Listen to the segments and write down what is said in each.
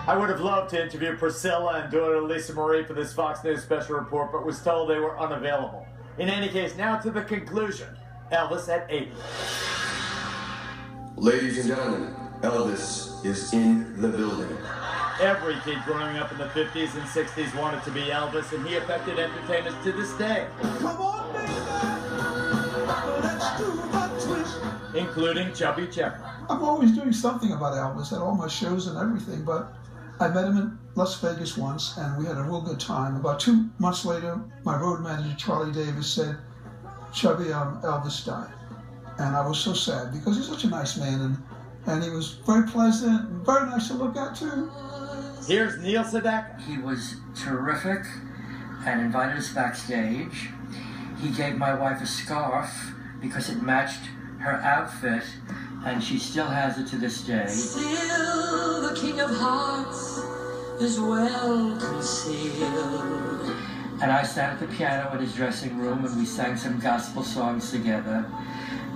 I would have loved to interview Priscilla and daughter Lisa Marie for this Fox News special report, but was told they were unavailable. In any case, now to the conclusion. Elvis at 80. Ladies and gentlemen, Elvis is in the building. Every kid growing up in the 50s and 60s wanted to be Elvis, and he affected entertainers to this day. Come on, baby, let's do a twist. Including Chubby Checker. I'm always doing something about Elvis at all my shows and everything, but I met him in Las Vegas once, and we had a real good time. About 2 months later, my road manager, Charlie Davis, said, Chubby, Elvis died. And I was so sad, because he's such a nice man, and he was very pleasant and very nice to look at, too. Here's Neil Sedaka. He was terrific and invited us backstage. He gave my wife a scarf because it matched her outfit, and she still has it to this day. Still the King of Hearts is well concealed. And I sat at the piano in his dressing room, and we sang some gospel songs together.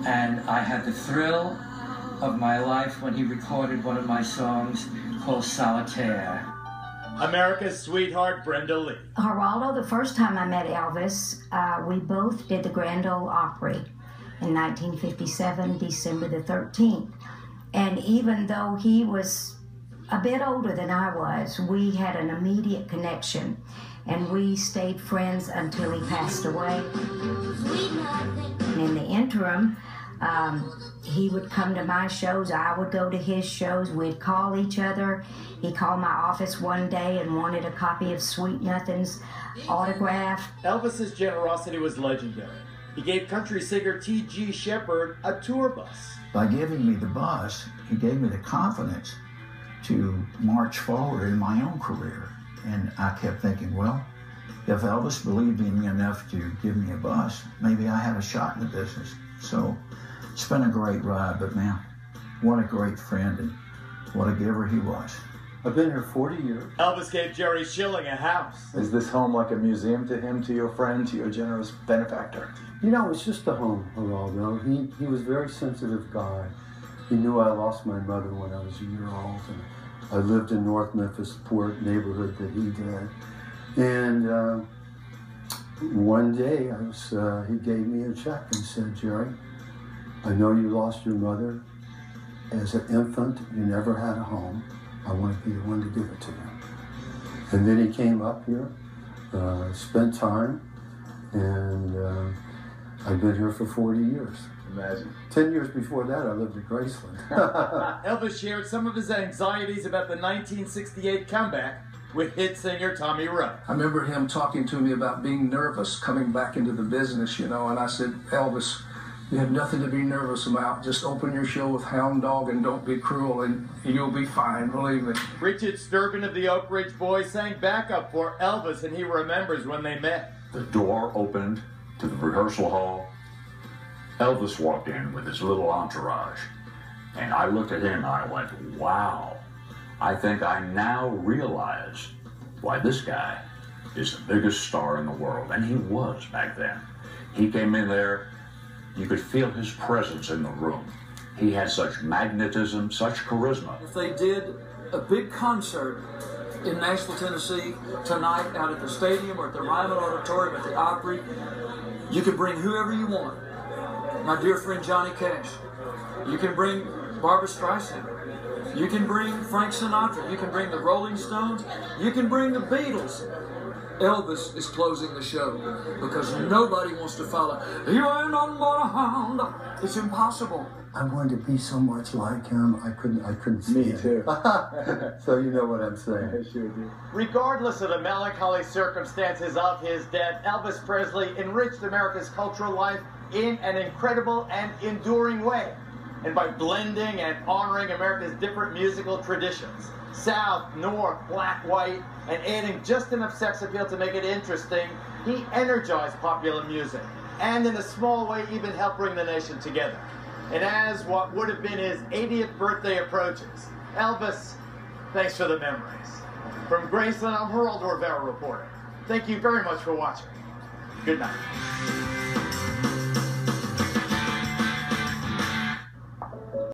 And I had the thrill of my life when he recorded one of my songs called Solitaire. America's sweetheart, Brenda Lee. Geraldo, the first time I met Elvis, we both did the Grand Ole Opry in 1957, December the 13th. And even though he was a bit older than I was, we had an immediate connection. And we stayed friends until he passed away. And in the interim, he would come to my shows, I would go to his shows, we'd call each other. He called my office one day and wanted a copy of Sweet Nothing's autograph. Elvis's generosity was legendary. He gave country singer T.G. Shepherd a tour bus. By giving me the bus, he gave me the confidence to march forward in my own career. And I kept thinking, well, if Elvis believed in me enough to give me a bus, maybe I have a shot in the business. So it's been a great ride, but man, what a great friend and what a giver he was. I've been here 40 years. Elvis gave Jerry Schilling a house. Is this home like a museum to him, to your friend, to your generous benefactor? You know, it's just a home, Geraldo. He was a very sensitive guy. He knew I lost my mother when I was a year old, and I lived in North Memphis, poor neighborhood that he did. And one day he gave me a check and said, Jerry, I know you lost your mother. As an infant, you never had a home. I want to be the one to give it to you. And then he came up here, spent time, and I've been here for 40 years. Imagine. 10 years before that, I lived at Graceland. Elvis shared some of his anxieties about the 1968 comeback with hit singer Tommy Rowe. I remember him talking to me about being nervous coming back into the business, and I said, Elvis, you have nothing to be nervous about. Just open your show with Hound Dog and don't be cruel, and you'll be fine, believe me. Richard Sturgeon of the Oak Ridge Boys sang backup for Elvis, and he remembers when they met. The door opened to the rehearsal hall. Elvis walked in with his little entourage, and I looked at him and I went, wow, I think I now realize why this guy is the biggest star in the world, and he was back then. He came in there, you could feel his presence in the room. He had such magnetism, such charisma. If they did a big concert in Nashville, Tennessee tonight out at the stadium or at the Ryman Auditorium at the Opry, you could bring whoever you want. My dear friend Johnny Cash. You can bring Barbra Streisand. You can bring Frank Sinatra. You can bring the Rolling Stones. You can bring the Beatles. Elvis is closing the show because nobody wants to follow. You ain't nothing but a hound. It's impossible. I wanted to be so much like him, I couldn't see Me it. too. So you know what I'm saying. I sure do. Regardless of the melancholy circumstances of his death, Elvis Presley enriched America's cultural life in an incredible and enduring way. And by blending and honoring America's different musical traditions, South, North, Black, White, and adding just enough sex appeal to make it interesting, he energized popular music, and in a small way even helped bring the nation together. And as what would have been his 80th birthday approaches, Elvis, thanks for the memories. From Graceland, I'm Geraldo Rivera reporting. Thank you very much for watching. Good night.